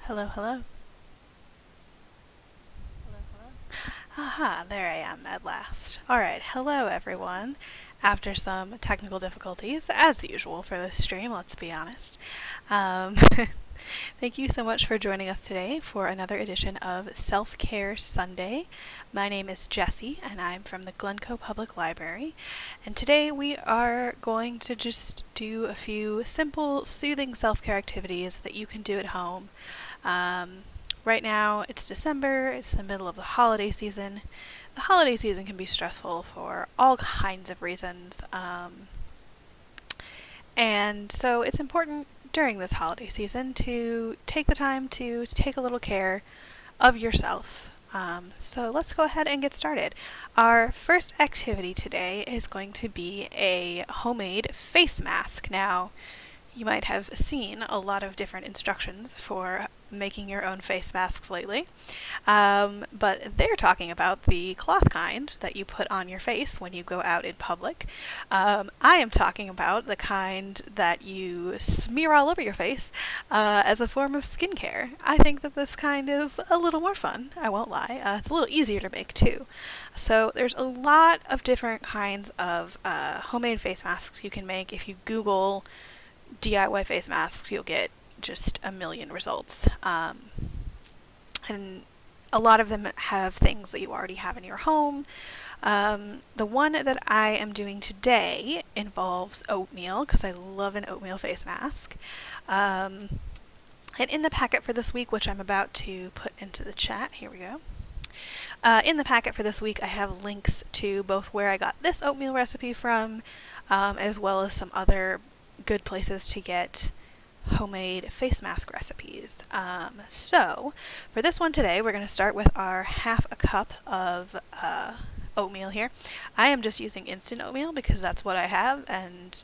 Hello, hello. Aha, there I am at last. Alright, hello everyone. After some technical difficulties, as usual for this stream, let's be honest. Um, Thank you so much for joining us today for another edition of Self-Care Sunday. My name is Jessie, and I'm from the Glencoe Public Library. And today we are going to just do a few simple, soothing self-care activities that you can do at home. Right now, it's December, it's the middle of the holiday season. The holiday season can be stressful for all kinds of reasons, and so it's important during this holiday season to take the time to take a little care of yourself. So let's go ahead and get started. Our first activity today is going to be a homemade face mask. Now, you might have seen a lot of different instructions for making your own face masks lately, but they're talking about the cloth kind that you put on your face when you go out in public. I am talking about the kind that you smear all over your face as a form of skincare. I think that this kind is a little more fun, I won't lie. It's a little easier to make too. So there's a lot of different kinds of homemade face masks you can make. If you Google DIY face masks, you'll get just a million results. And a lot of them have things that you already have in your home. The one that I am doing today involves oatmeal, because I love an oatmeal face mask. And in the packet for this week, which I'm about to put into the chat, here we go. In the packet for this week, I have links to both where I got this oatmeal recipe from, as well as some other good places to get homemade face mask recipes. So for this one today, we're going to start with our half a cup of oatmeal here. I am just using instant oatmeal because that's what I have, and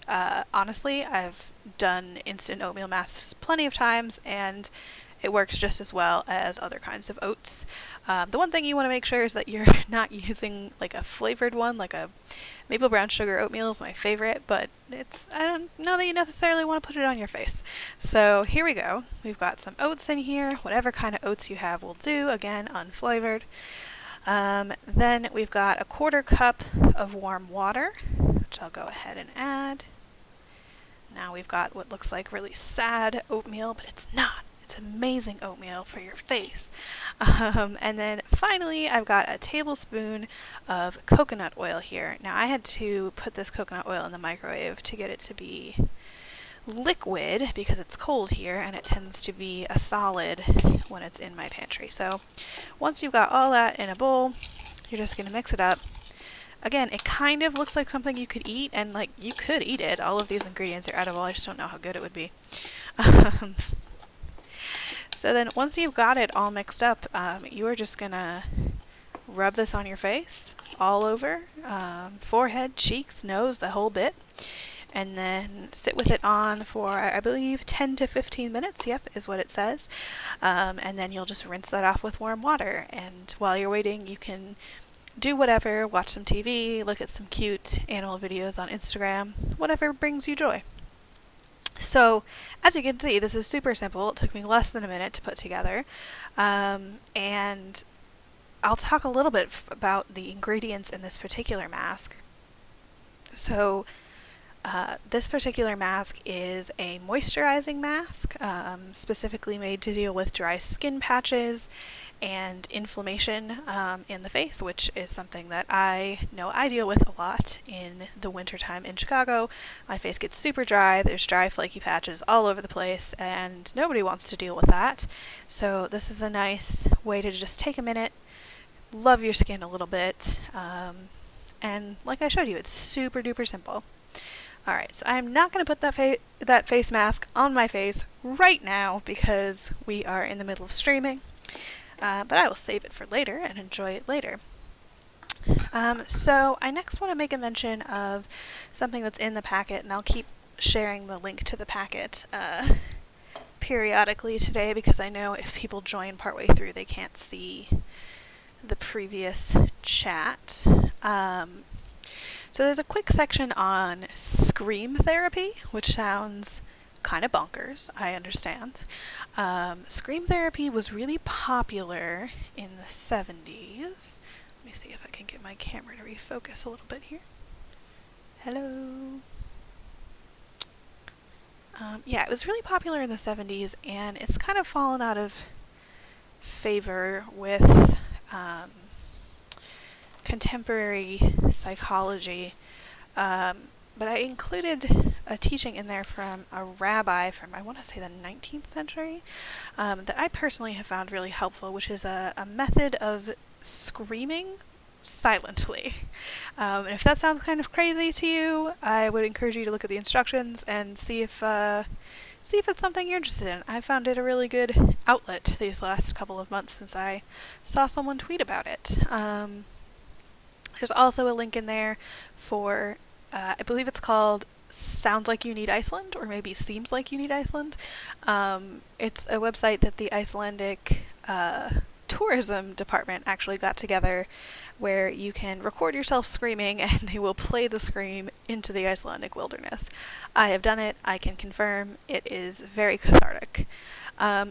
honestly, I've done instant oatmeal masks plenty of times, and it works just as well as other kinds of oats. The one thing you want to make sure is that you're not using like a flavored one, like a maple brown sugar oatmeal is my favorite, but I don't know that you necessarily want to put it on your face. So here we go. We've got some oats in here. Whatever kind of oats you have will do, again, unflavored. Then we've got a 1/4 cup of warm water, which I'll go ahead and add. Now we've got what looks like really sad oatmeal, but it's not. It's amazing oatmeal for your face. And then finally, I've got a tablespoon of coconut oil here. Now, I had to put this coconut oil in the microwave to get it to be liquid because it's cold here and it tends to be a solid when it's in my pantry. So once you've got all that in a bowl, you're just going to mix it up. Again, it kind of looks like something you could eat, and like you could eat it. All of these ingredients are edible. I just don't know how good it would be. So then once you've got it all mixed up, you are just going to rub this on your face, all over, forehead, cheeks, nose, the whole bit, and then sit with it on for, I believe, 10 to 15 minutes, yep, is what it says. And then you'll just rinse that off with warm water, and while you're waiting, you can do whatever, watch some TV, look at some cute animal videos on Instagram, whatever brings you joy. So, as you can see, this is super simple. It took me less than a minute to put together. And I'll talk a little bit about the ingredients in this particular mask. So, this particular mask is a moisturizing mask, specifically made to deal with dry skin patches and inflammation in the face, which is something that I know I deal with a lot in the wintertime in Chicago. My face gets super dry, there's dry flaky patches all over the place, and nobody wants to deal with that. So this is a nice way to just take a minute, love your skin a little bit, and like I showed you, it's super duper simple. Alright, so I'm not going to put that face mask on my face right now because we are in the middle of streaming. But I will save it for later and enjoy it later. So I next want to make a mention of something that's in the packet, and I'll keep sharing the link to the packet periodically today because I know if people join partway through they can't see the previous chat. So there's a quick section on scream therapy, which sounds kind of bonkers, I understand. Scream therapy was really popular in the 70s. Let me see if I can get my camera to refocus a little bit here. Hello. Yeah, it was really popular in the 70s, and it's kind of fallen out of favor with contemporary psychology. But I included a teaching in there from a rabbi from, I want to say, the 19th century, that I personally have found really helpful, which is a method of screaming silently. And if that sounds kind of crazy to you, I would encourage you to look at the instructions and see if it's something you're interested in. I found it a really good outlet these last couple of months since I saw someone tweet about it. There's also a link in there for, I believe it's called Sounds Like You Need Iceland, or maybe Seems Like You Need Iceland. It's a website that the Icelandic tourism department actually got together, where you can record yourself screaming and they will play the scream into the Icelandic wilderness. I have done it. I can confirm it is very cathartic.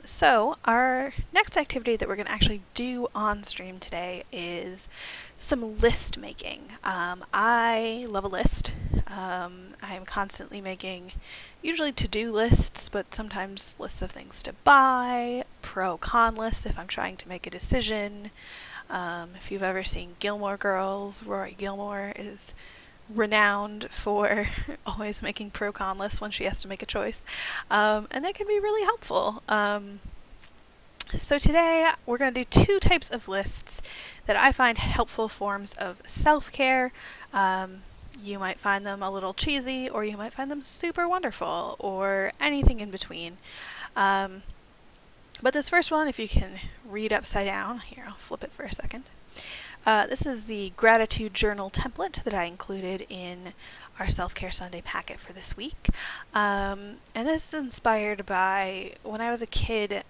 So our next activity that we're going to actually do on stream today is some list making. I love a list. I am constantly making usually to-do lists, but sometimes lists of things to buy, pro-con lists if I'm trying to make a decision. If you've ever seen Gilmore Girls, Rory Gilmore is renowned for always making pro-con lists when she has to make a choice. And that can be really helpful. So today we're going to do two types of lists that I find helpful forms of self-care. You might find them a little cheesy, or you might find them super wonderful, or anything in between. But this first one, if you can read upside down, here, I'll flip it for a second. This is the gratitude journal template that I included in our Self-Care Sunday packet for this week. And this is inspired by when I was a kid.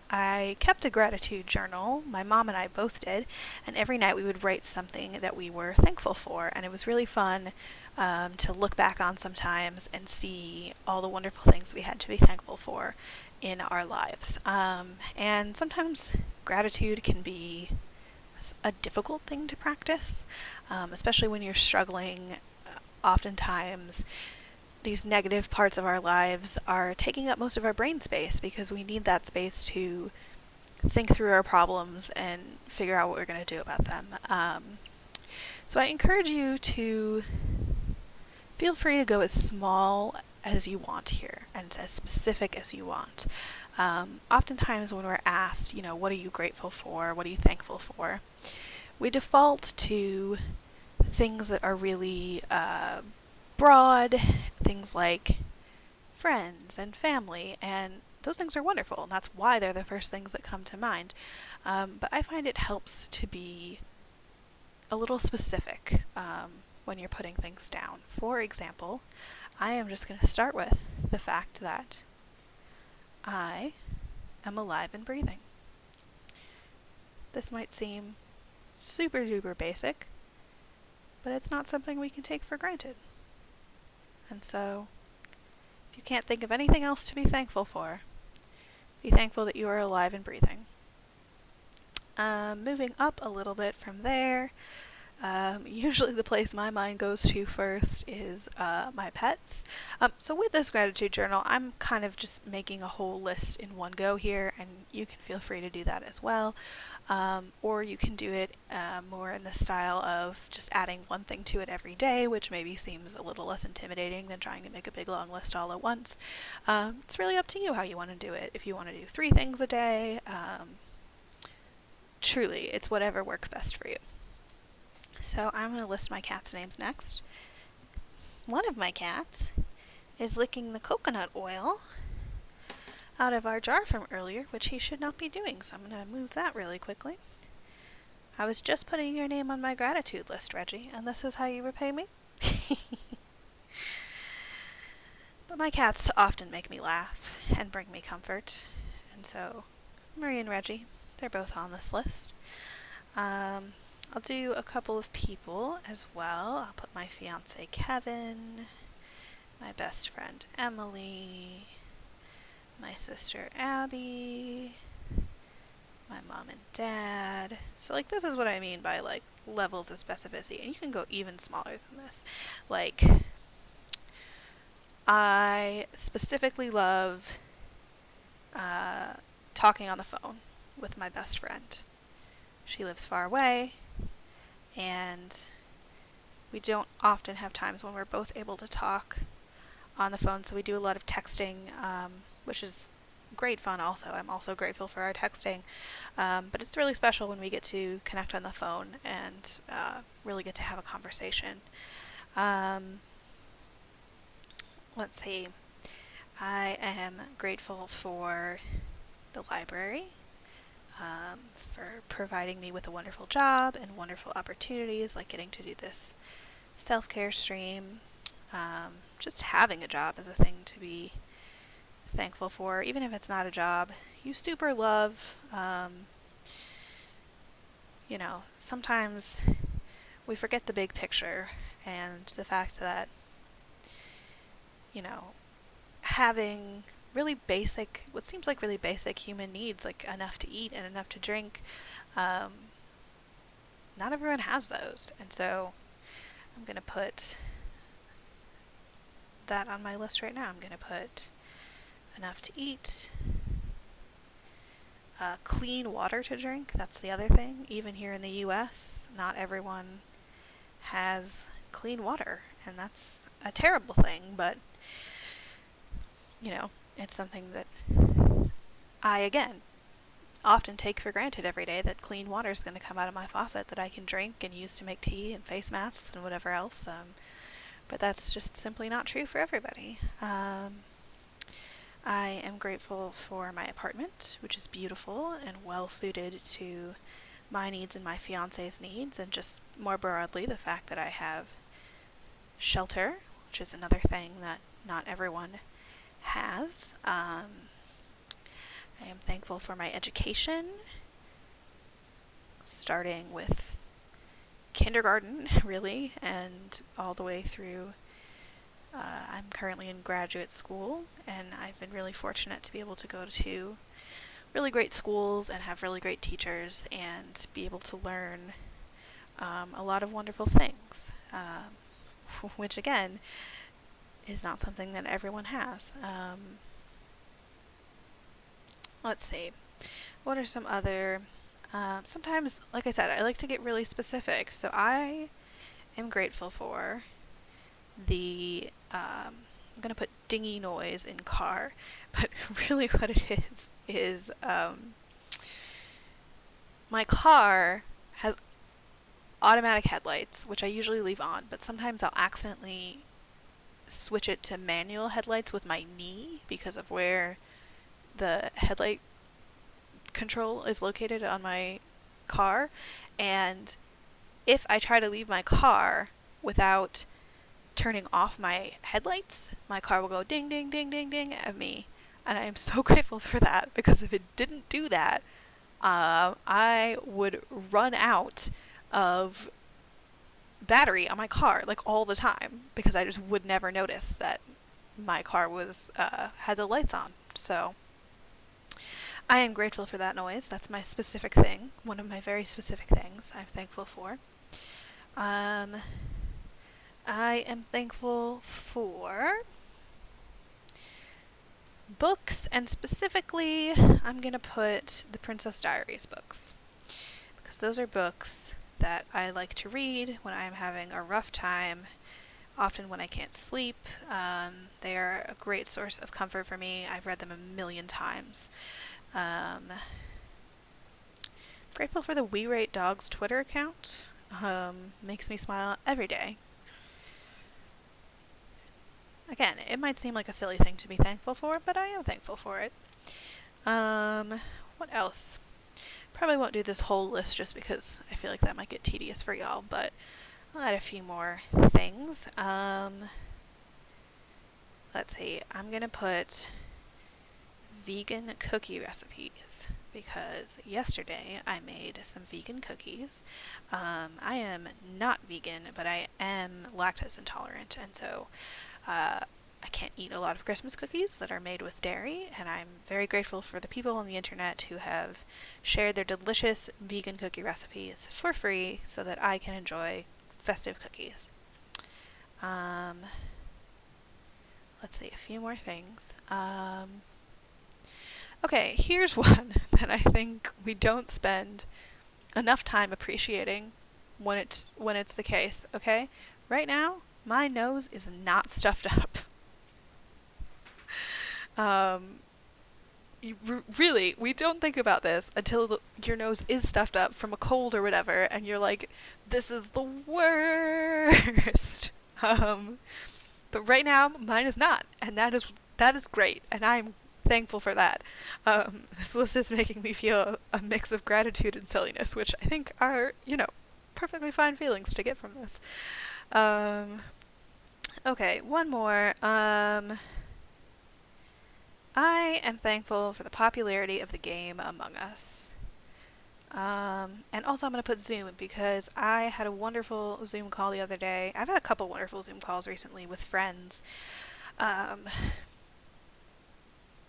I kept a gratitude journal. My mom and I both did, and every night we would write something that we were thankful for, and it was really fun to look back on sometimes and see all the wonderful things we had to be thankful for in our lives. And sometimes gratitude can be a difficult thing to practice, especially when you're struggling. Oftentimes these negative parts of our lives are taking up most of our brain space because we need that space to think through our problems and figure out what we're going to do about them. So I encourage you to feel free to go as small as you want here and as specific as you want. Oftentimes when we're asked, what are you grateful for? What are you thankful for? We default to things that are really broad, things like friends and family, and those things are wonderful, and that's why they're the first things that come to mind. But I find it helps to be a little specific when you're putting things down. For example, I am just going to start with the fact that I am alive and breathing. This might seem super duper basic, but it's not something we can take for granted. And so, if you can't think of anything else to be thankful for, be thankful that you are alive and breathing. Moving up a little bit from there, usually the place my mind goes to first is my pets. So with this gratitude journal, I'm kind of just making a whole list in one go here, and you can feel free to do that as well. Or you can do it more in the style of just adding one thing to it every day, which maybe seems a little less intimidating than trying to make a big long list all at once. It's really up to you how you want to do it. If you want to do 3 things a day, truly, it's whatever works best for you. So I'm going to list my cats' names next. One of my cats is licking the coconut oil out of our jar from earlier, which he should not be doing, so I'm going to move that really quickly. I was just putting your name on my gratitude list, Reggie, and this is how you repay me? But my cats often make me laugh and bring me comfort, and so Marie and Reggie, they're both on this list. I'll do a couple of people as well. I'll put my fiance Kevin, my best friend Emily, my sister Abby, my mom and dad. So like this is what I mean by like levels of specificity, and you can go even smaller than this. Like I specifically love talking on the phone with my best friend. She lives far away, and we don't often have times when we're both able to talk on the phone, so we do a lot of texting, which is great fun also. I'm also grateful for our texting, but it's really special when we get to connect on the phone and really get to have a conversation. Let's see. I am grateful for the library, for providing me with a wonderful job and wonderful opportunities like getting to do this self-care stream. Just having a job is a thing to be thankful for, even if it's not a job you super love. Sometimes we forget the big picture and the fact that, having what seems like really basic human needs, like enough to eat and enough to drink, not everyone has those. And so I'm going to put that on my list right now. I'm going to put enough to eat, clean water to drink. That's the other thing. Even here in the U.S., not everyone has clean water, and that's a terrible thing, but it's something that I, again, often take for granted every day, that clean water is going to come out of my faucet that I can drink and use to make tea and face masks and whatever else. But that's just simply not true for everybody. I am grateful for my apartment, which is beautiful and well suited to my needs and my fiance's needs, and just more broadly the fact that I have shelter, which is another thing that not everyone has. I am thankful for my education, starting with kindergarten, really, and all the way through. I'm currently in graduate school, and I've been really fortunate to be able to go to really great schools and have really great teachers and be able to learn a lot of wonderful things, which again is not something that everyone has. Let's see. What are some other... sometimes, like I said, I like to get really specific. So I am grateful for the... I'm going to put dingy noise in car, but really what it is my car has automatic headlights, which I usually leave on, but sometimes I'll accidentally switch it to manual headlights with my knee because of where the headlight control is located on my car. And if I try to leave my car without turning off my headlights, my car will go ding, ding, ding, ding, ding at me. And I am so grateful for that, because if it didn't do that, I would run out of battery on my car like all the time, because I just would never notice that my car was had the lights on. So I am grateful for that noise. That's my specific thing, one of my very specific things I'm thankful for. I am thankful for books, and specifically I'm going to put the Princess Diaries books, because those are books that I like to read when I'm having a rough time, often when I can't sleep. They are a great source of comfort for me. I've read them a million times. Grateful for the We Rate Dogs Twitter account. Makes me smile every day. Again, it might seem like a silly thing to be thankful for, but I am thankful for it. What else? Probably won't do this whole list just because I feel like that might get tedious for y'all, but I'll add a few more things. Let's see, I'm gonna put vegan cookie recipes, because yesterday I made some vegan cookies. I am not vegan, but I am lactose intolerant, and so I can't eat a lot of Christmas cookies that are made with dairy, and I'm very grateful for the people on the internet who have shared their delicious vegan cookie recipes for free so that I can enjoy festive cookies. Let's see, a few more things. Okay, here's one that I think we don't spend enough time appreciating when it's the case, okay? Right now, my nose is not stuffed up. Really, we don't think about this until your nose is stuffed up from a cold or whatever, and you're like, this is the worst. But right now, mine is not, and that is great, and I'm thankful for that. This list is making me feel a mix of gratitude and silliness, which I think are, perfectly fine feelings to get from this. Okay, one more. I am thankful for the popularity of the game Among Us. And also I'm going to put Zoom because I had a wonderful Zoom call the other day. I've had a couple wonderful Zoom calls recently with friends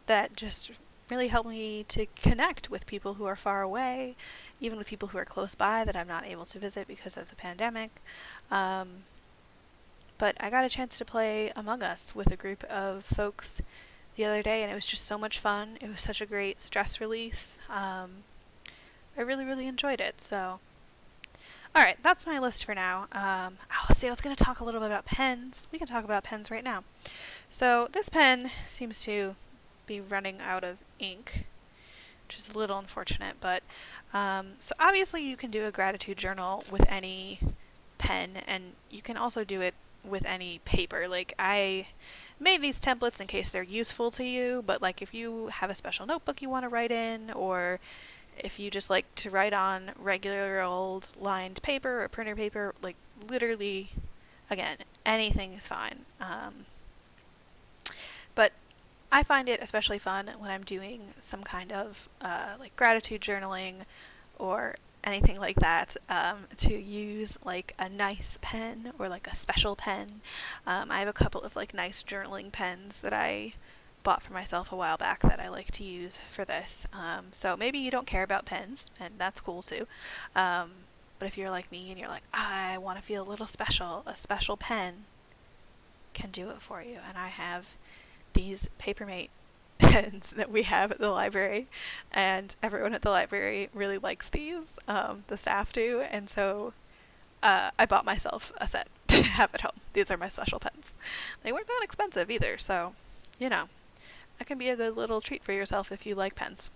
that just really helped me to connect with people who are far away, even with people who are close by that I'm not able to visit because of the pandemic. But I got a chance to play Among Us with a group of folks the other day, and it was just so much fun. It was such a great stress release. I really, really enjoyed it, so... Alright, that's my list for now. I was going to talk a little bit about pens. We can talk about pens right now. So, this pen seems to be running out of ink, which is a little unfortunate, but... so obviously you can do a gratitude journal with any pen, and you can also do it with any paper. Like, I made these templates in case they're useful to you, but like if you have a special notebook you want to write in, or if you just like to write on regular old lined paper or printer paper, like literally, again, anything is fine. But I find it especially fun when I'm doing some kind of like gratitude journaling or anything like that, to use like a nice pen or like a special pen. I have a couple of like nice journaling pens that I bought for myself a while back that I like to use for this. So maybe you don't care about pens, and that's cool too. But if you're like me and you're like, I want to feel a little special, a special pen can do it for you. And I have these Papermate pens that we have at the library, and everyone at the library really likes these, the staff do, and so I bought myself a set to have at home. These are my special pens. They weren't that expensive either, so, that can be a good little treat for yourself if you like pens.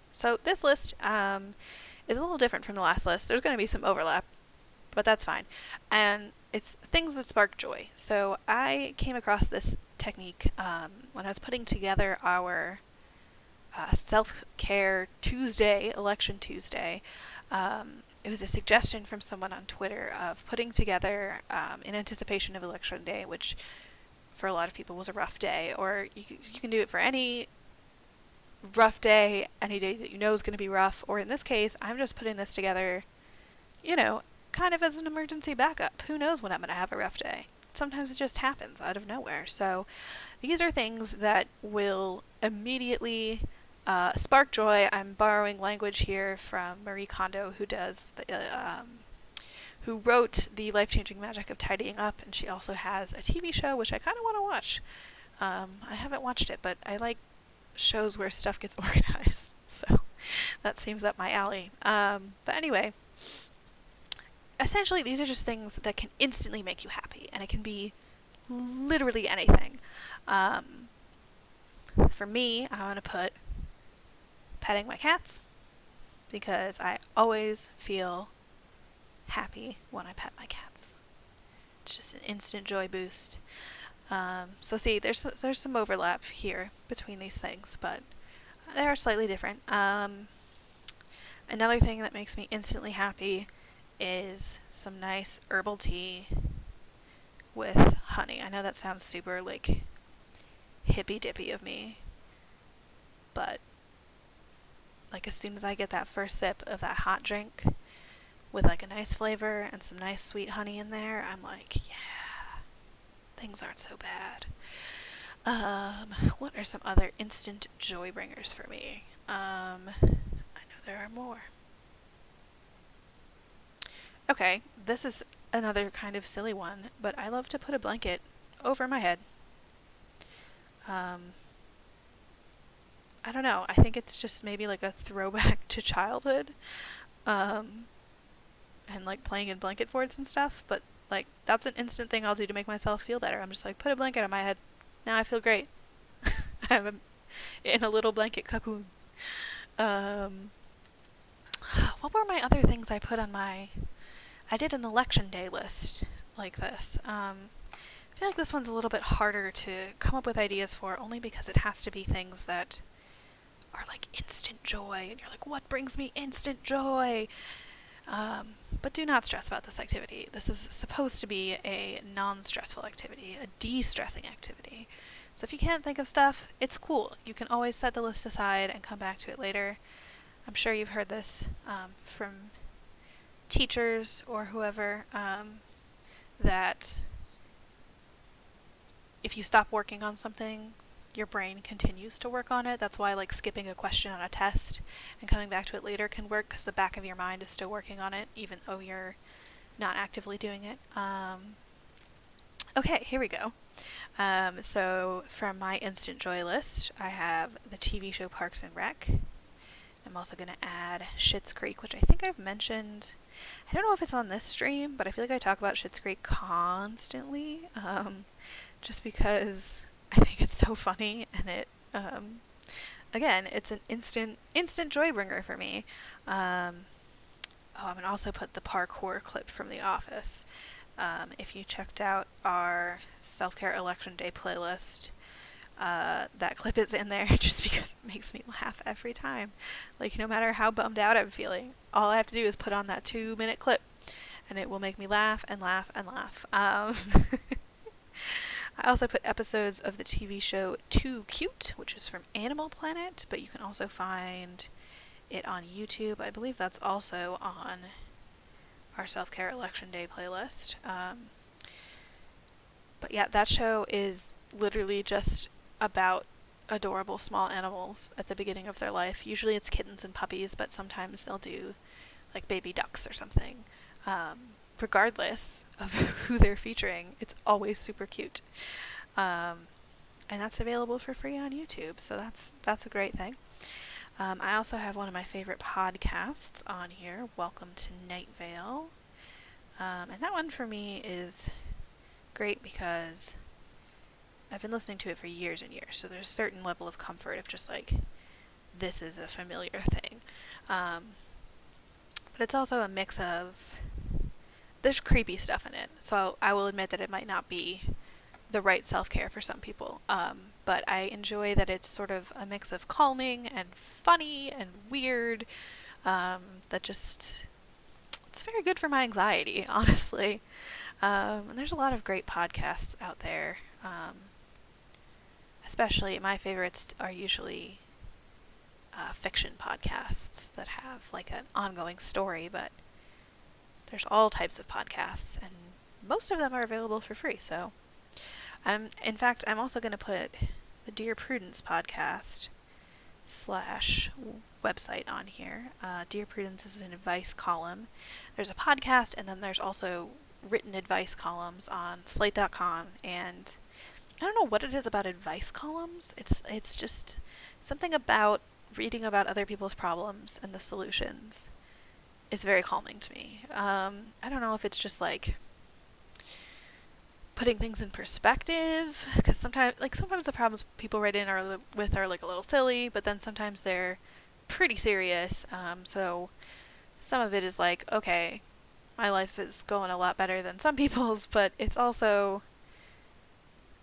So this list is a little different from the last list. There's going to be some overlap, but that's fine. And it's things that spark joy. So I came across this technique when I was putting together our self-care Tuesday, Election Tuesday. It was a suggestion from someone on Twitter of putting together, in anticipation of Election Day, which for a lot of people was a rough day, or you can do it for any rough day, any day that you know is going to be rough, or in this case, I'm just putting this together, kind of as an emergency backup. Who knows when I'm going to have a rough day? Sometimes it just happens out of nowhere. So these are things that will immediately spark joy. I'm borrowing language here from Marie Kondo, who wrote The Life-Changing Magic of Tidying Up, and she also has a TV show which I kind of want to watch. I haven't watched it, but I like shows where stuff gets organized, so that seems up my alley. But anyway, essentially these are just things that can instantly make you happy, and it can be literally anything. For me, I want to put petting my cats, because I always feel happy when I pet my cats. It's just an instant joy boost. So see, there's some overlap here between these things, but they are slightly different. Another thing that makes me instantly happy is some nice herbal tea with honey. I know that sounds super like hippy dippy of me, but like as soon as I get that first sip of that hot drink with like a nice flavor and some nice sweet honey in there, I'm like, yeah, things aren't so bad. What are some other instant joy bringers for me? I know there are more. Okay, this is another kind of silly one, but I love to put a blanket over my head. Um, I don't know. I think it's just maybe like a throwback to childhood, um, and like playing in blanket forts and stuff. But like that's an instant thing I'll do to make myself feel better. I'm just like put a blanket on my head. Now I feel great. I'm in a little blanket cocoon. Um, what were my other things I put on my? I did an election day list like this. I feel like this one's a little bit harder to come up with ideas for, only because it has to be things that are like instant joy, and you're like, what brings me instant joy? But do not stress about this activity. This is supposed to be a non-stressful activity, a de-stressing activity. So if you can't think of stuff, it's cool. You can always set the list aside and come back to it later. I'm sure you've heard this from teachers or whoever, that if you stop working on something, your brain continues to work on it. That's why like skipping a question on a test and coming back to it later can work, because the back of your mind is still working on it even though you're not actively doing it. Okay, here we go. So from my instant joy list, I have the TV show Parks and Rec. I'm also going to add Schitt's Creek, which I think I've mentioned. I don't know if it's on this stream, but I feel like I talk about Schitt's Creek constantly, just because I think it's so funny, and it, again, it's an instant joy bringer for me. I'm going to also put the parkour clip from The Office. If you checked out our self-care election day playlist, that clip is in there just because it makes me laugh every time. Like, no matter how bummed out I'm feeling, all I have to do is put on that 2-minute clip, and it will make me laugh and laugh and laugh. I also put episodes of the TV show Too Cute, which is from Animal Planet, but you can also find it on YouTube. I believe that's also on our self-care election day playlist. But yeah, that show is literally just about adorable small animals at the beginning of their life. Usually it's kittens and puppies, but sometimes they'll do like baby ducks or something. Regardless of who they're featuring, it's always super cute. And that's available for free on YouTube, so that's a great thing. I also have one of my favorite podcasts on here, Welcome to Night Vale. And that one for me is great because I've been listening to it for years and years, so there's a certain level of comfort of just like, this is a familiar thing. But it's also a mix of, there's creepy stuff in it, so I will admit that it might not be the right self-care for some people. But I enjoy that it's sort of a mix of calming and funny and weird, that just, it's very good for my anxiety, honestly. And there's a lot of great podcasts out there. Especially my favorites are usually fiction podcasts that have like an ongoing story, but there's all types of podcasts, and most of them are available for free. So, in fact, I'm also going to put the Dear Prudence podcast / website on here. Dear Prudence is an advice column. There's a podcast, and then there's also written advice columns on Slate.com, and I don't know what it is about advice columns. It's just something about reading about other people's problems and the solutions is very calming to me. I don't know if it's just like putting things in perspective, because sometimes the problems people write in are like a little silly, but then sometimes they're pretty serious. So some of it is like, okay, my life is going a lot better than some people's, but it's also,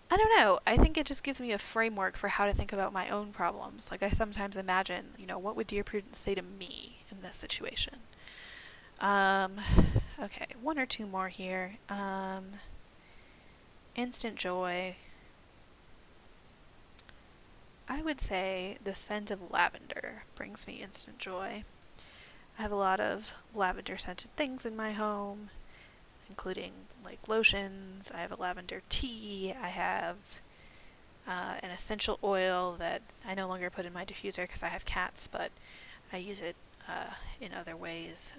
I don't know, I think it just gives me a framework for how to think about my own problems. Like, I sometimes imagine, what would Dear Prudence say to me in this situation? Okay, one or two more here. Instant joy. I would say the scent of lavender brings me instant joy. I have a lot of lavender scented things in my home, including like lotions. I have a lavender tea. I have an essential oil that I no longer put in my diffuser because I have cats, but I use it in other ways.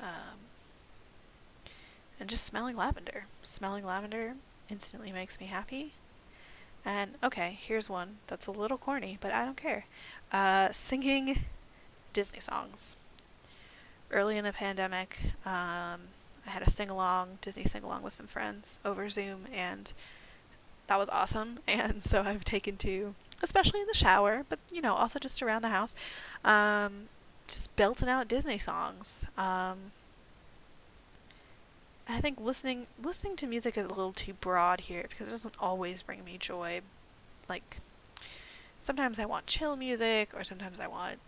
And just smelling lavender. Smelling lavender instantly makes me happy. And okay, here's one that's a little corny, but I don't care. Singing Disney songs. Early in the pandemic, I had a sing-along, Disney sing-along with some friends over Zoom, and that was awesome. And so I've taken to, especially in the shower, but also just around the house, just belting out Disney songs. I think listening to music is a little too broad here because it doesn't always bring me joy. Like, sometimes I want chill music, or sometimes I want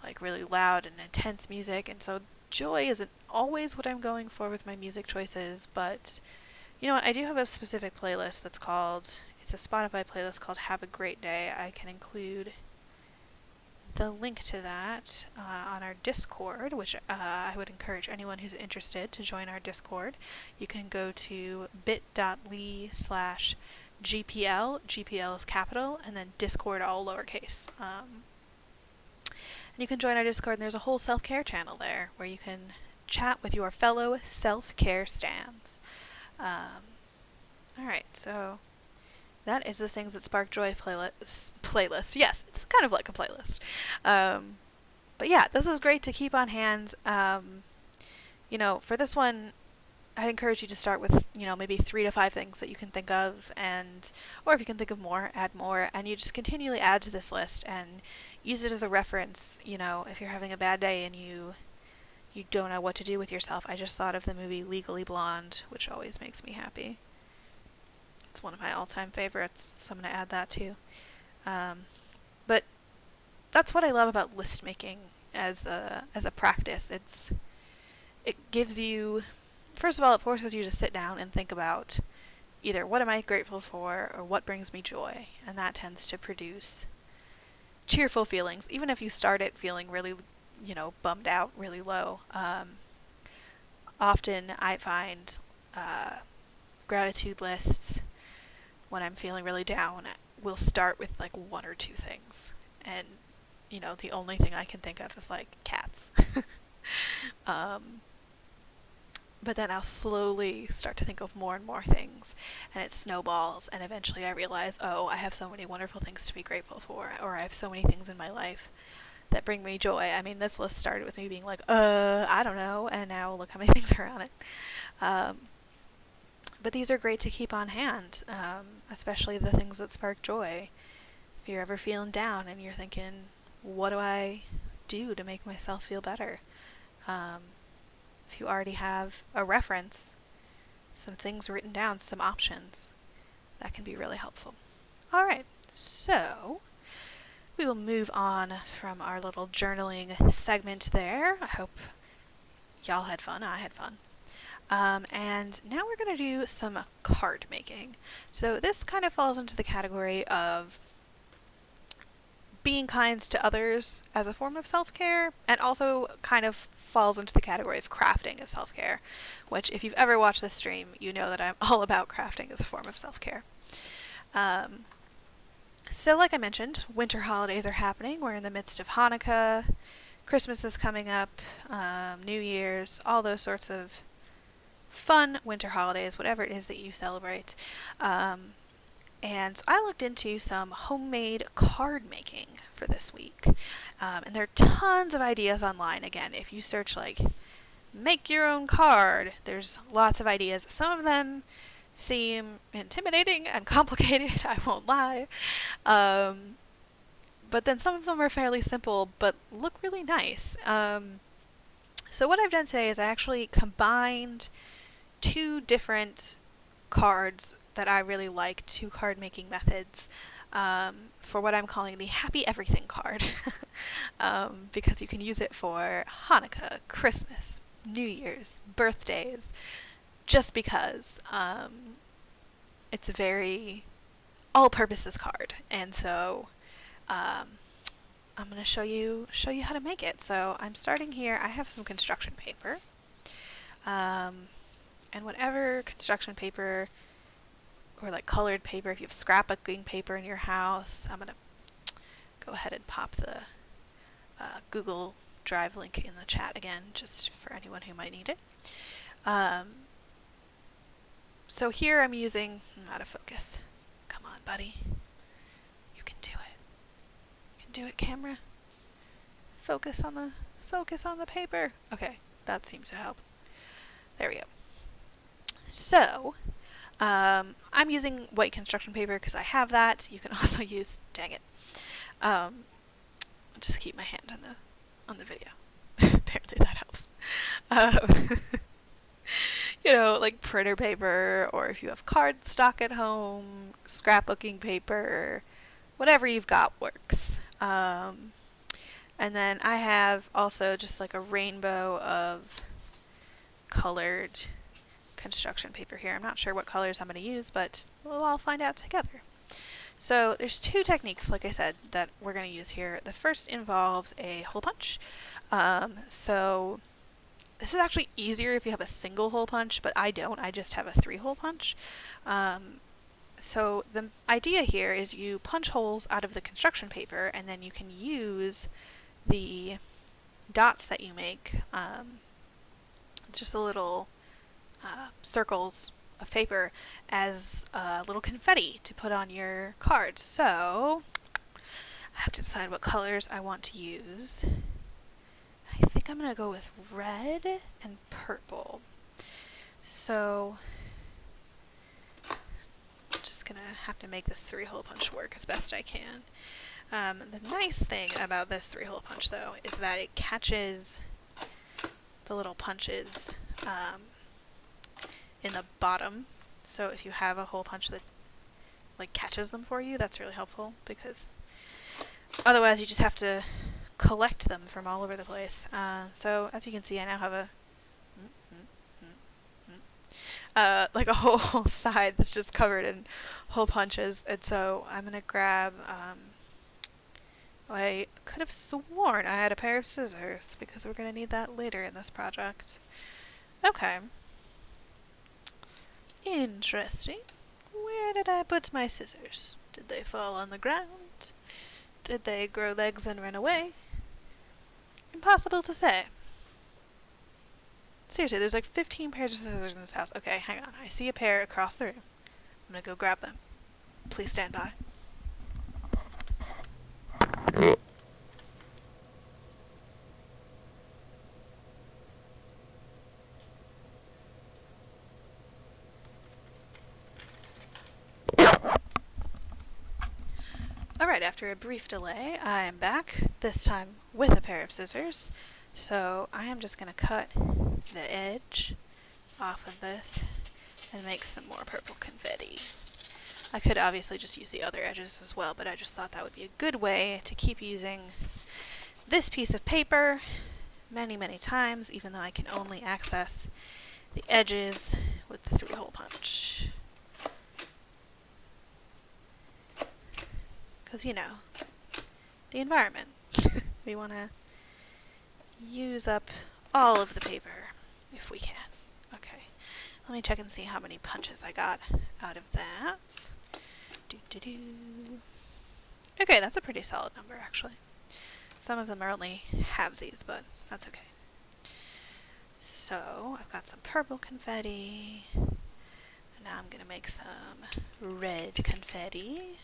like really loud and intense music, and so joy isn't always what I'm going for with my music choices. But you know what, I do have a specific playlist that's called, it's a Spotify playlist called Have a Great Day. I can include the link to that on our Discord, which I would encourage anyone who's interested to join our Discord. You can go to bit.ly/GPL, GPL is capital, and then Discord all lowercase. And you can join our Discord, and there's a whole self-care channel there where you can chat with your fellow self-care stans. Alright, so that is the Things That Spark Joy playlist. Yes, it's kind of like a playlist. But yeah, this is great to keep on hand. For this one, I'd encourage you to start with, maybe 3 to 5 things that you can think of, or if you can think of more, add more, and you just continually add to this list and use it as a reference. If you're having a bad day and you don't know what to do with yourself. I just thought of the movie Legally Blonde, which always makes me happy. It's one of my all-time favorites, so I'm going to add that too. But that's what I love about list making as a practice. It gives you, first of all, it forces you to sit down and think about either what am I grateful for or what brings me joy, and that tends to produce cheerful feelings, even if you start it feeling really, bummed out, really low. Often I find gratitude lists, when I'm feeling really down, will start with like 1 or 2 things, and the only thing I can think of is like cats. But then I'll slowly start to think of more and more things, and it snowballs, and eventually I realize, oh, I have so many wonderful things to be grateful for, or I have so many things in my life that bring me joy. I mean, this list started with me being like, I don't know, and now look how many things are on it. But these are great to keep on hand, especially the things that spark joy. If you're ever feeling down and you're thinking, what do I do to make myself feel better? If you already have a reference, some things written down, some options, that can be really helpful. Alright, so we will move on from our little journaling segment there. I hope y'all had fun. I had fun. And now we're going to do some card making. So this kind of falls into the category of being kind to others as a form of self-care, and also kind of falls into the category of crafting as self-care, which if you've ever watched this stream, you know that I'm all about crafting as a form of self-care. So like I mentioned, winter holidays are happening. We're in the midst of Hanukkah, Christmas is coming up, New Year's, all those sorts of fun winter holidays, whatever it is that you celebrate. And so I looked into some homemade card making for this week. And there are tons of ideas online. Again, if you search like make your own card, there's lots of ideas. Some of them seem intimidating and complicated, I won't lie. But then some of them are fairly simple but look really nice. So what I've done today is I actually combined 2 different cards that I really like, 2 card making methods, for what I'm calling the Happy Everything card. Because you can use it for Hanukkah, Christmas, New Year's, birthdays, just because it's a very all-purposes card. And so I'm going to show you how to make it. So I'm starting here. I have some construction paper. And whatever construction paper or like colored paper, if you have scrapbooking paper in your house. I'm gonna go ahead and pop the Google Drive link in the chat again, just for anyone who might need it. So here I'm using, I'm out of focus. Come on, buddy. You can do it. You can do it, camera. Focus on the paper. Okay, that seems to help. There we go. So, I'm using white construction paper because I have that. You can also use, dang it. Just keep my hand on the video. Apparently that helps. You know, like printer paper, or if you have cardstock at home, scrapbooking paper, whatever you've got works. And then I have also just like a rainbow of colored construction paper here. I'm not sure what colors I'm going to use, but we'll all find out together. So there's two techniques, like I said, that we're going to use here. The first involves a hole punch. So this is actually easier if you have a single hole punch, but I don't. I just have a 3-hole punch. So the idea here is you punch holes out of the construction paper, and then you can use the dots that you make, just a little circles of paper, as little confetti to put on your cards. So I have to decide what colors I want to use. I think I'm going to go with red and purple. So I'm just going to have to make this 3-hole punch work as best I can. The nice thing about this 3-hole punch, though, is that it catches the little punches in the bottom. So if you have a hole punch that like catches them for you, that's really helpful, because otherwise you just have to collect them from all over the place. So as you can see, I now have a like a whole side that's just covered in hole punches, and so I'm gonna grab I could have sworn I had a pair of scissors, because we're gonna need that later in this project. Okay. Interesting. Where did I put my scissors? Did they fall on the ground? Did they grow legs and run away? Impossible to say. Seriously, there's like 15 pairs of scissors in this house. Okay, hang on. I see a pair across the room. I'm gonna go grab them. Please stand by. Alright, after a brief delay, I am back, this time with a pair of scissors. So I am just going to cut the edge off of this and make some more purple confetti. I could obviously just use the other edges as well, but I just thought that would be a good way to keep using this piece of paper many, many times, even though I can only access the edges with the 3-hole punch. Because, you know, the environment. We want to use up all of the paper if we can. Okay, let me check and see how many punches I got out of that. Okay, that's a pretty solid number, actually. Some of them are only halvesies, but that's okay. So, I've got some purple confetti. And now I'm going to make some red confetti.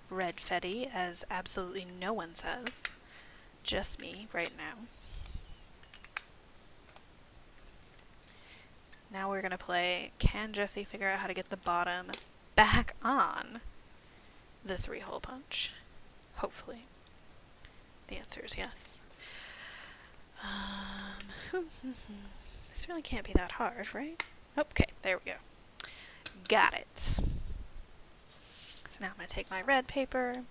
Red fetty, as absolutely no one says. Just me right now. Now we're going to play, can Jesse figure out how to get the bottom back on the 3-hole punch? Hopefully. The answer is yes. This really can't be that hard, right? Okay, there we go. Got it. So now I'm going to take my red paper,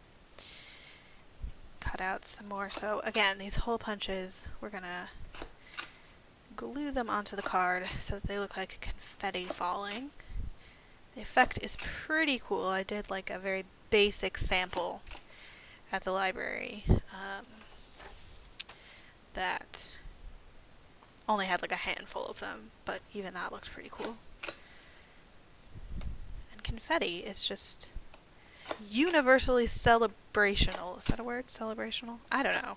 cut out some more. So again, these hole punches, we're going to glue them onto the card so that they look like confetti falling. The effect is pretty cool. I did like a very basic sample at the library that only had like a handful of them, but even that looked pretty cool. And confetti is just universally celebrational. Is that a word? Celebrational? I don't know.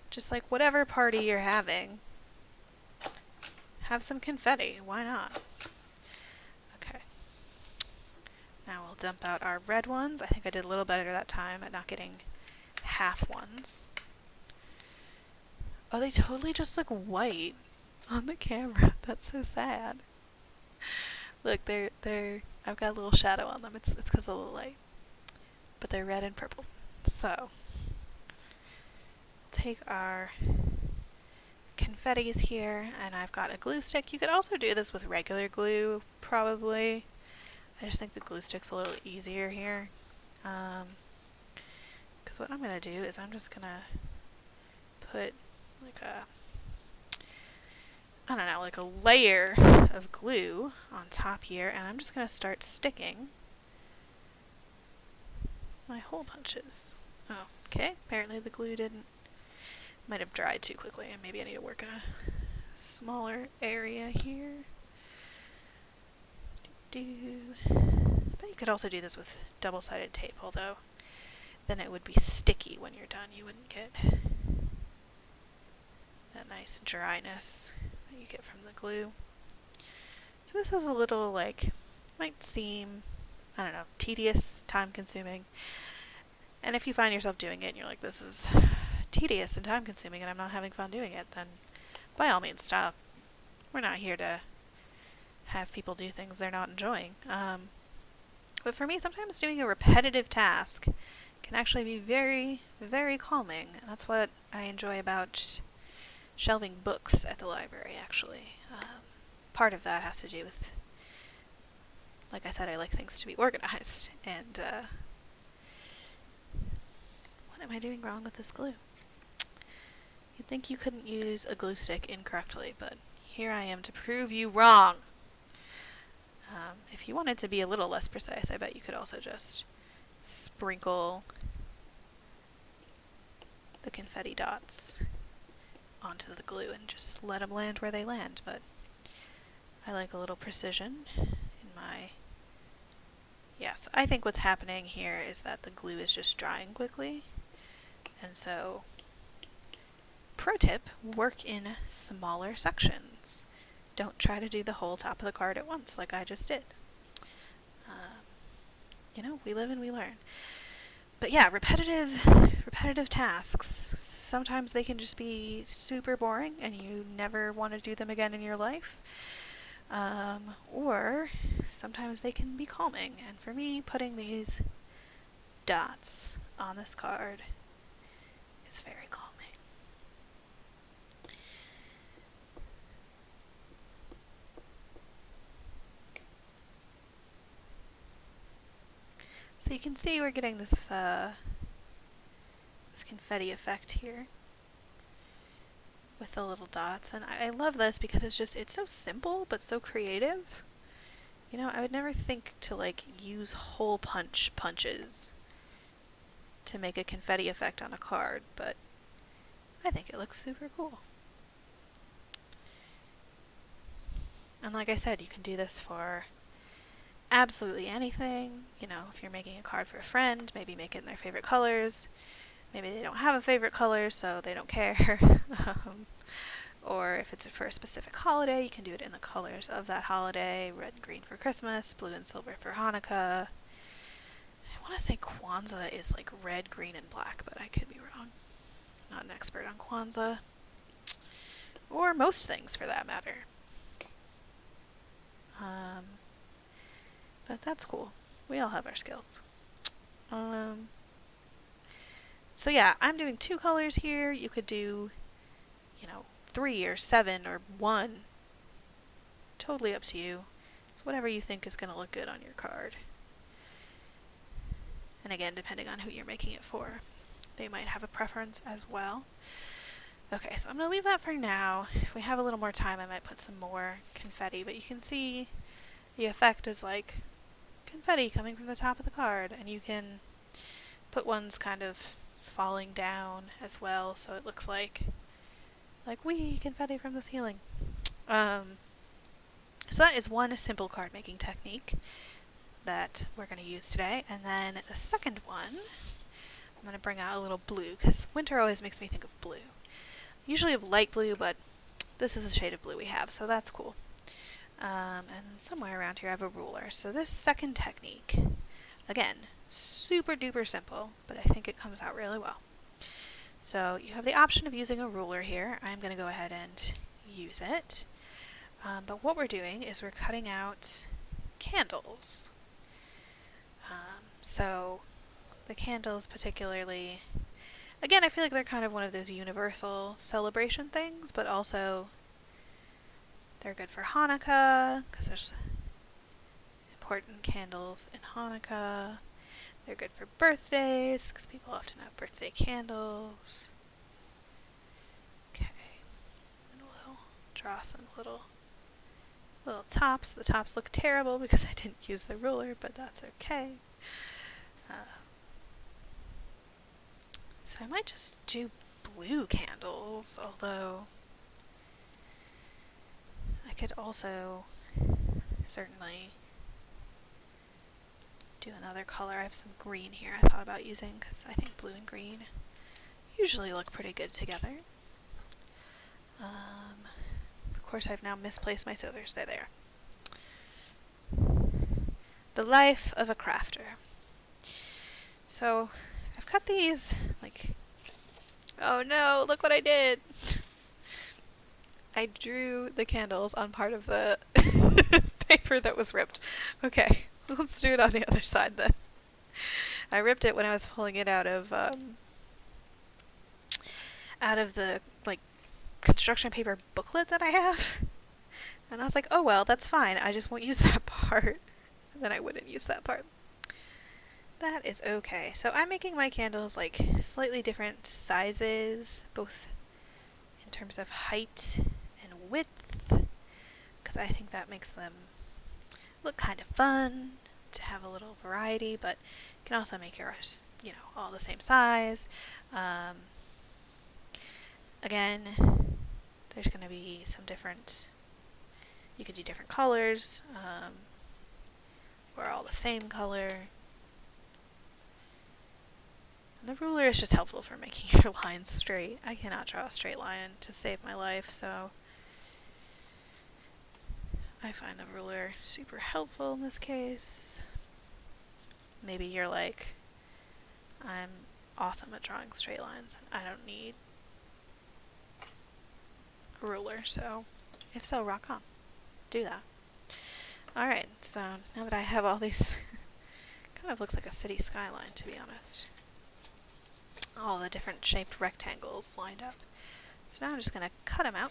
Just like whatever party you're having, have some confetti. Why not? Okay. Now we'll dump out our red ones. I think I did a little better that time at not getting half ones. Oh, they totally just look white on the camera. That's so sad. Look, I've got a little shadow on them. It's because of the light. But they're red and purple. So, take our confettis here, and I've got a glue stick. You could also do this with regular glue, probably. I just think the glue stick's a little easier here. Because what I'm going to do is I'm just going to put like like a layer of glue on top here, and I'm just going to start sticking my hole punches. Oh, okay. Apparently the glue might have dried too quickly, and maybe I need to work in a smaller area here. But you could also do this with double-sided tape, although then it would be sticky when you're done. You wouldn't get that nice dryness that you get from the glue. So this is a little, might seem, I don't know, tedious, time-consuming. And if you find yourself doing it and you're like, this is tedious and time-consuming and I'm not having fun doing it, then by all means stop. We're not here to have people do things they're not enjoying. But for me, sometimes doing a repetitive task can actually be very, very calming. And that's what I enjoy about shelving books at the library, actually. Part of that has to do with, like I said, I like things to be organized. And what am I doing wrong with this glue? You'd think you couldn't use a glue stick incorrectly, but here I am to prove you wrong. If you wanted to be a little less precise, I bet you could also just sprinkle the confetti dots onto the glue and just let them land where they land, but I like a little precision in my... Yes, I think what's happening here is that the glue is just drying quickly, and so, pro tip, work in smaller sections. Don't try to do the whole top of the card at once like I just did. We live and we learn. But yeah, repetitive tasks, sometimes they can just be super boring and you never want to do them again in your life. Or sometimes they can be calming. And for me, putting these dots on this card is very calming. So you can see we're getting this this confetti effect here with the little dots, and I love this because it's so simple but so creative. I would never think to use hole punches to make a confetti effect on a card, but I think it looks super cool. And like I said, you can do this for absolutely anything. If you're making a card for a friend, maybe make it in their favorite colors. Maybe they don't have a favorite color, so they don't care. Or if it's for a specific holiday, you can do it in the colors of that holiday. Red and green for Christmas, blue and silver for Hanukkah. I want to say Kwanzaa is red, green, and black, but I could be wrong. Not an expert on Kwanzaa. Or most things, for that matter. But that's cool. We all have our skills. So yeah, I'm doing 2 colors here. You could do, 3 or 7 or 1. Totally up to you. It's whatever you think is going to look good on your card. And again, depending on who you're making it for, they might have a preference as well. Okay, so I'm going to leave that for now. If we have a little more time, I might put some more confetti, but you can see the effect is confetti coming from the top of the card, and you can put ones kind of falling down as well, so it looks like wee confetti from the ceiling. So that is one simple card making technique. that we're going to use today. And then the second one, I'm going to bring out a little blue, because winter always makes me think of blue. Usually of light blue, but this is the shade of blue we have, so that's cool. And somewhere around here I have a ruler. So this second technique, again, super duper simple, but I think it comes out really well. So you have the option of using a ruler here. I'm going to go ahead and use it. But what we're doing is we're cutting out candles. So the candles particularly, again, I feel like they're kind of one of those universal celebration things, but also they're good for Hanukkah, because there's important candles in Hanukkah. They're good for birthdays, because people often have birthday candles. Okay, and we'll draw some little tops. The tops look terrible because I didn't use the ruler, but that's okay. So I might just do blue candles, although I could also certainly do another color. I have some green here I thought about using, because I think blue and green usually look pretty good together. Of course, I've now misplaced my scissors. They're there. The life of a crafter. So I've cut these like, oh no, look what I did. I drew the candles on part of the paper that was ripped. Okay, let's do it on the other side then. I ripped it when I was pulling it out of the like construction paper booklet that I have. And I was like, oh well, that's fine. I just won't use that part. And then I wouldn't use that part. That is okay. So I'm making my candles like slightly different sizes, both in terms of height and width, because I think that makes them look kind of fun to have a little variety, but you can also make yours, all the same size. Again, there's going to be some different, you could do different colors, or all the same color. And the ruler is just helpful for making your lines straight. I cannot draw a straight line to save my life, so I find the ruler super helpful in this case. Maybe you're like, I'm awesome at drawing straight lines. I don't need a ruler, so if so, rock on. Do that. Alright, so now that I have all these, kind of looks like a city skyline, to be honest. All the different shaped rectangles lined up. So now I'm just going to cut them out.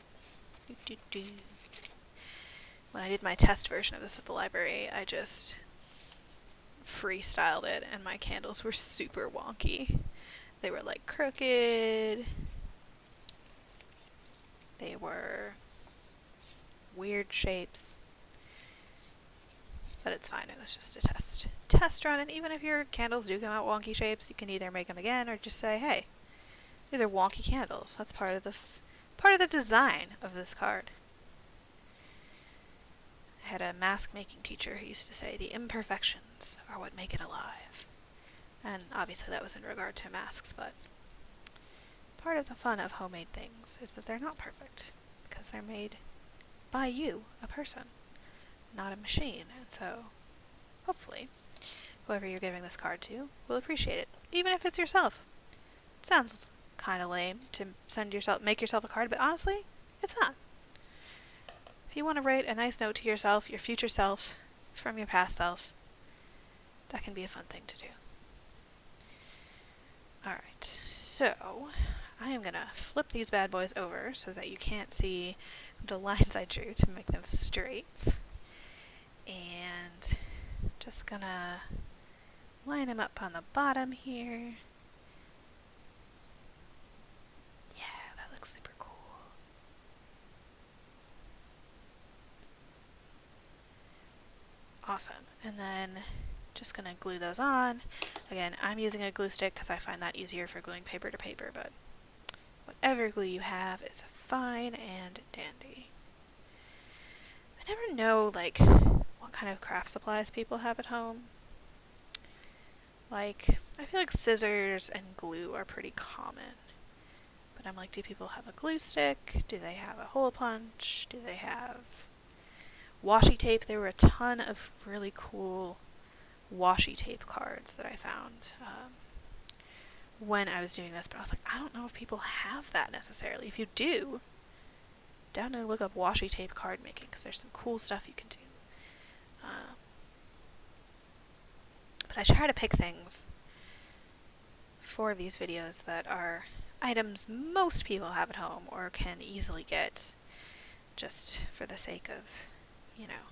When I did my test version of this at the library, I just freestyled it, and my candles were super wonky. They were like crooked. They were weird shapes. But it's fine, it was just a test run, and even if your candles do come out wonky shapes, you can either make them again or just say, hey, these are wonky candles. That's part of the design of this card. I had a mask making teacher who used to say, the imperfections are what make it alive. And obviously that was in regard to masks, but part of the fun of homemade things is that they're not perfect, because they're made by you, a person, not a machine. And so, hopefully, whoever you're giving this card to will appreciate it, even if it's yourself. It sounds kind of lame to make yourself a card, but honestly, it's not. If you want to write a nice note to yourself, your future self, from your past self, that can be a fun thing to do. Alright, so I am going to flip these bad boys over so that you can't see the lines I drew to make them straight. And just going to line them up on the bottom here. Yeah, that looks super cool. Awesome. And then just going to glue those on. Again, I'm using a glue stick because I find that easier for gluing paper to paper, but whatever glue you have is fine and dandy. I never know, what kind of craft supplies people have at home. Like, I feel like scissors and glue are pretty common. But I'm like, do people have a glue stick? Do they have a hole punch? Do they have washi tape? There were a ton of really cool washi tape cards that I found when I was doing this, but I was like, I don't know if people have that necessarily. If you do, down to look up washi tape card making, because there's some cool stuff you can do. But I try to pick things for these videos that are items most people have at home or can easily get, just for the sake of, you know,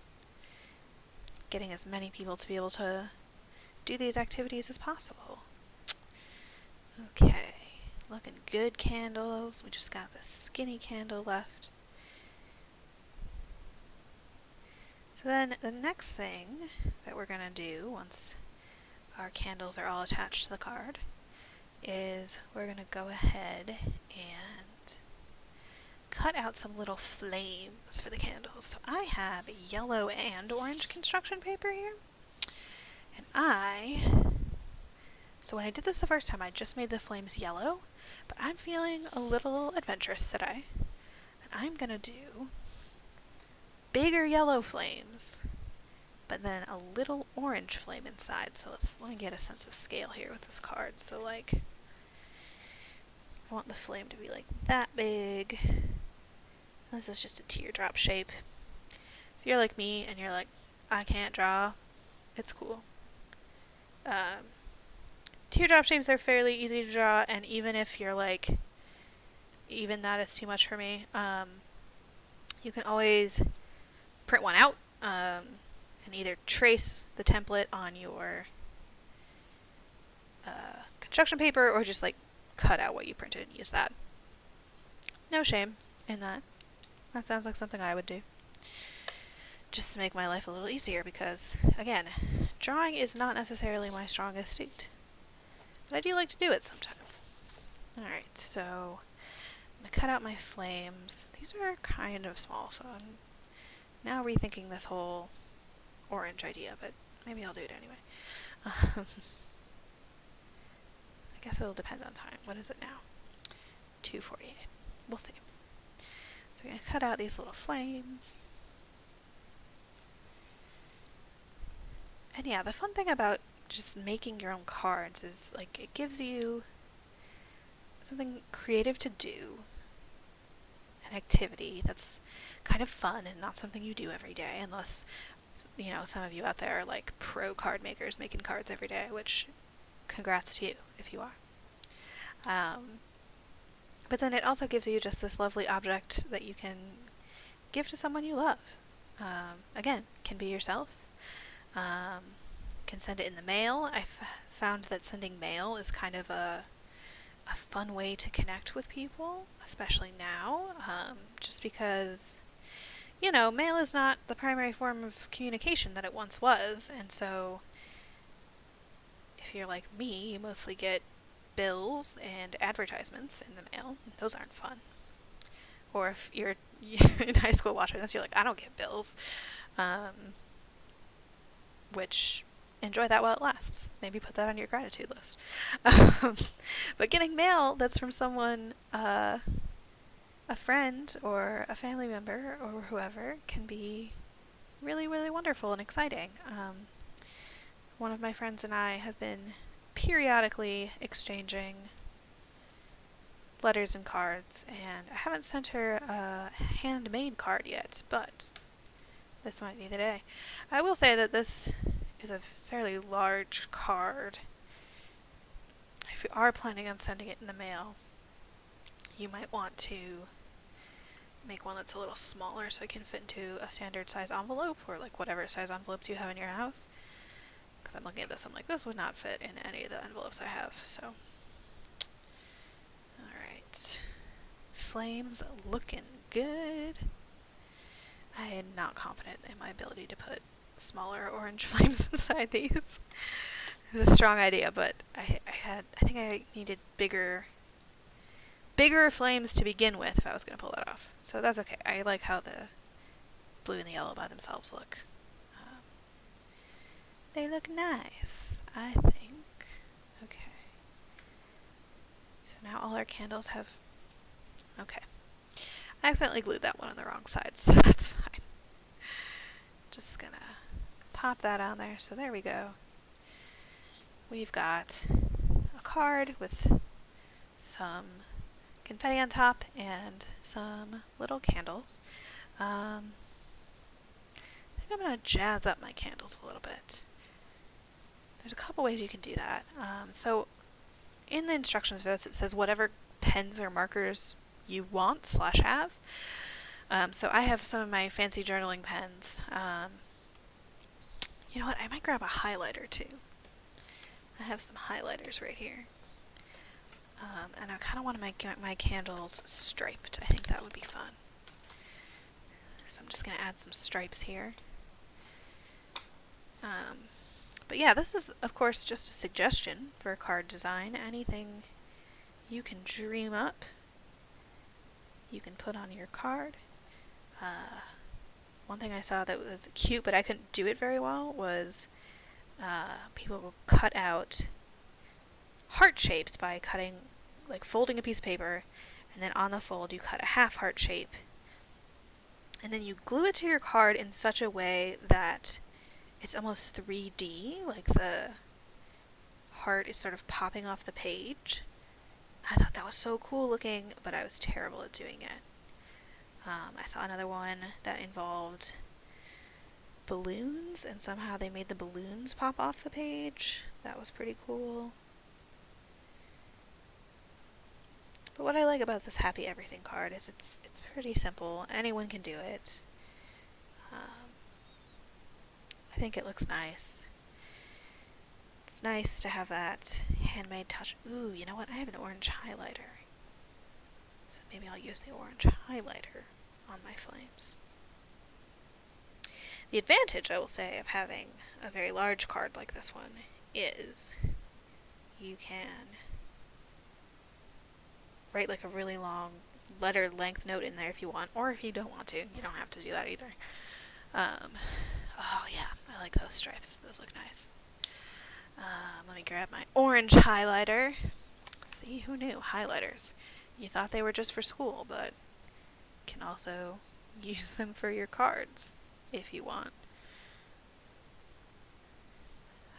getting as many people to be able to do these activities as possible. Okay, looking good candles. We just got the skinny candle left. So then the next thing that we're going to do once our candles are all attached to the card is we're going to go ahead and cut out some little flames for the candles. So I have yellow and orange construction paper here. And so when I did this the first time, I just made the flames yellow, but I'm feeling a little adventurous today. And I'm going to do bigger yellow flames, but then a little orange flame inside. So let me get a sense of scale here with this card. So like, I want the flame to be like that big. This is just a teardrop shape. If you're like me and you're like, I can't draw, it's cool. Teardrop shapes are fairly easy to draw, and even if you're like, even that is too much for me, you can always print one out and either trace the template on your construction paper or just like cut out what you printed and use that. No shame in that. That sounds like something I would do. Just to make my life a little easier because, again, drawing is not necessarily my strongest suit. But I do like to do it sometimes. Alright, so I'm going to cut out my flames. These are kind of small, so I'm now rethinking this whole orange idea, but maybe I'll do it anyway. I guess it'll depend on time. What is it now? 2:48. We'll see. So we're going to cut out these little flames. And yeah, the fun thing about just making your own cards is like it gives you something creative to do, an activity that's kind of fun and not something you do every day, unless, you know, some of you out there are like pro card makers making cards every day, which congrats to you if you are. But then it also gives you just this lovely object that you can give to someone you love. Again, can be yourself. Can send it in the mail. I've found that sending mail is kind of a fun way to connect with people, especially now, just because, you know, mail is not the primary form of communication that it once was, and so if you're like me, you mostly get bills and advertisements in the mail. Those aren't fun. Or if you're in high school watching this, you're like, I don't get bills. Which, enjoy that while it lasts. Maybe put that on your gratitude list. But getting mail that's from someone, a friend or a family member or whoever, can be really, really wonderful and exciting. One of my friends and I have been periodically exchanging letters and cards, and I haven't sent her a handmade card yet, but this might be the day. I will say that this is a fairly large card. If you are planning on sending it in the mail, you might want to make one that's a little smaller so it can fit into a standard size envelope, or like whatever size envelopes you have in your house. Because I'm looking at this, I'm like, this would not fit in any of the envelopes I have, so. Alright. Flames looking good. I am not confident in my ability to put smaller orange flames inside these. It was a strong idea, but I think I needed bigger flames to begin with if I was going to pull that off. So that's okay. I like how the blue and the yellow by themselves look. They look nice, I think. Okay. So now all our candles have... Okay. I accidentally glued that one on the wrong side, so that's fine. Just gonna pop that on there. So there we go. We've got a card with some confetti on top and some little candles. I think I'm going to jazz up my candles a little bit. There's a couple ways you can do that. So in the instructions for this, it says whatever pens or markers you want / have. So I have some of my fancy journaling pens. You know what? I might grab a highlighter too. I have some highlighters right here. And I kind of want to make my candles striped. I think that would be fun. So I'm just going to add some stripes here. But yeah, this is, of course, just a suggestion for card design. Anything you can dream up, you can put on your card. One thing I saw that was cute, but I couldn't do it very well, was people will cut out heart shapes by folding a piece of paper, and then on the fold you cut a half heart shape, and then you glue it to your card in such a way that it's almost 3D, like the heart is sort of popping off the page. I thought that was so cool looking, but I was terrible at doing it. I saw another one that involved balloons, and somehow they made the balloons pop off the page. That was pretty cool. But what I like about this Happy Everything card is it's pretty simple. Anyone can do it. I think it looks nice. It's nice to have that handmade touch. Ooh, you know what? I have an orange highlighter. So maybe I'll use the orange highlighter on my flames. The advantage, I will say, of having a very large card like this one is you can write like a really long letter length note in there if you want, or if you don't want to, you don't have to do that either. Oh yeah, I like those stripes. Those look nice. Let me grab my orange highlighter. See, who knew? Highlighters. You thought they were just for school, but you can also use them for your cards if you want.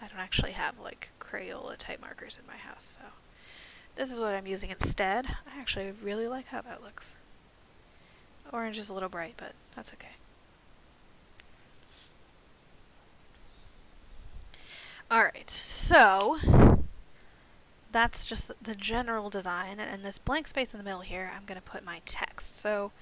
I don't actually have like Crayola type markers in my house, so this is what I'm using instead. I actually really like how that looks. Orange is a little bright, but that's okay. Alright, so that's just the general design, and in this blank space in the middle here, I'm going to put my text. So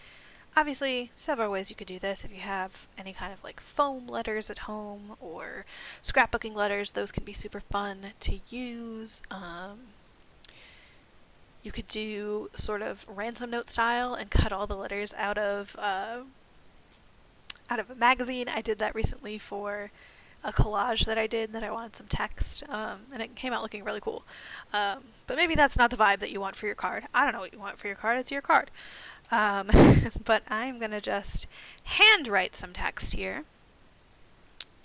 obviously, several ways you could do this. If you have any kind of like foam letters at home or scrapbooking letters, those can be super fun to use. You could do sort of ransom note style and cut all the letters out of a magazine. I did that recently for a collage that I did that I wanted some text, and it came out looking really cool. But maybe that's not the vibe that you want for your card. I don't know what you want for your card. It's your card. But I'm going to just handwrite some text here.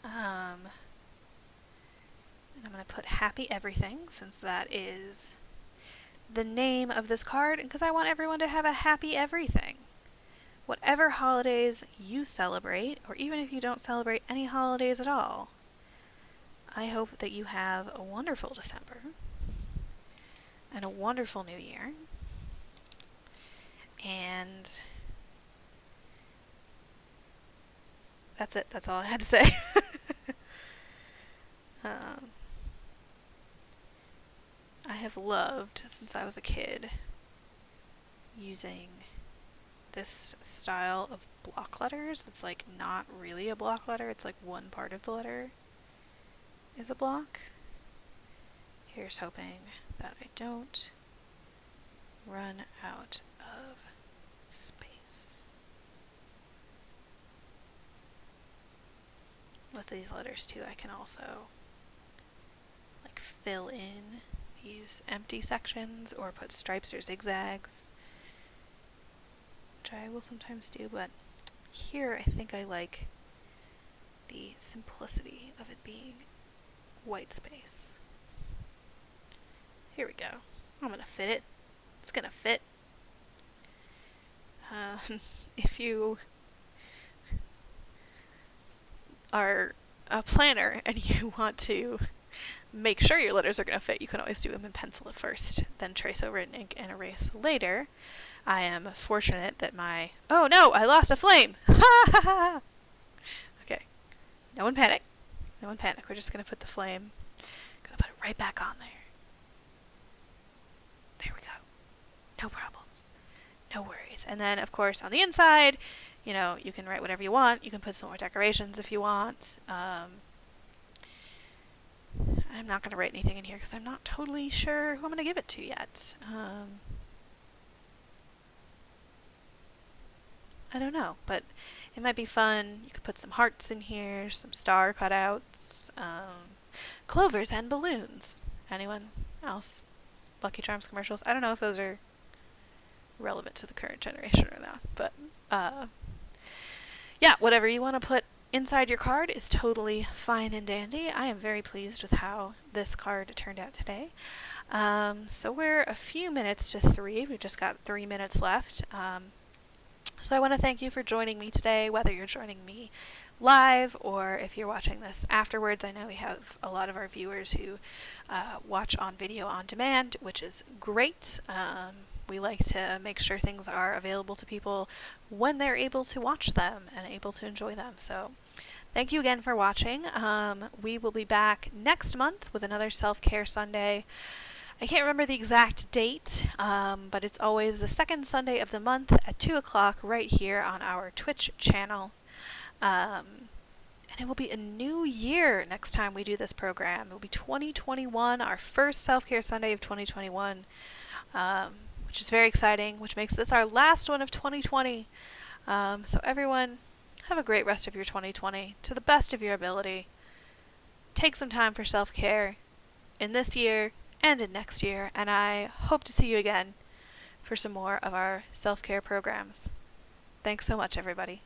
And I'm going to put Happy Everything, since that is the name of this card, and because I want everyone to have a happy everything. Whatever holidays you celebrate, or even if you don't celebrate any holidays at all, I hope that you have a wonderful December and a wonderful New Year. And that's it. That's all I had to say. I have loved, since I was a kid, using this style of block letters that's like not really a block letter. It's like one part of the letter is a block. Here's hoping that I don't run out of space. With these letters too, I can also like fill in these empty sections or put stripes or zigzags, which I will sometimes do, but here I think I like the simplicity of it being white space. Here we go. I'm gonna fit it. It's gonna fit. If you are a planner and you want to make sure your letters are going to fit, you can always do them in pencil at first, then trace over in ink and erase later. I am fortunate that oh no, I lost a flame! Ha ha ha! Okay, no one panic. No one panic. We're just going to put the flame, gonna put it right back on there. There we go. No problems. No worries. And then, of course, on the inside, you can write whatever you want. You can put some more decorations if you want. I'm not going to write anything in here because I'm not totally sure who I'm going to give it to yet. I don't know, but it might be fun. You could put some hearts in here, some star cutouts, clovers and balloons. Anyone else? Lucky Charms commercials? I don't know if those are relevant to the current generation or not, but yeah, whatever you want to put inside your card is totally fine and dandy. I am very pleased with how this card turned out today. So we're a few minutes to 3. We've just got 3 minutes left. So I want to thank you for joining me today, whether you're joining me live or if you're watching this afterwards. I know we have a lot of our viewers who watch on video on demand, which is great. We like to make sure things are available to people when they're able to watch them and able to enjoy them. So thank you again for watching. We will be back next month with another Self-Care Sunday. I can't remember the exact date, but it's always the second Sunday of the month at 2 o'clock right here on our Twitch channel. And it will be a new year next time we do this program. It will be 2021, our first Self-Care Sunday of 2021. Which is very exciting, which makes this our last one of 2020. So everyone, have a great rest of your 2020 to the best of your ability. Take some time for self-care in this year and in next year, and I hope to see you again for some more of our self-care programs. Thanks so much, everybody.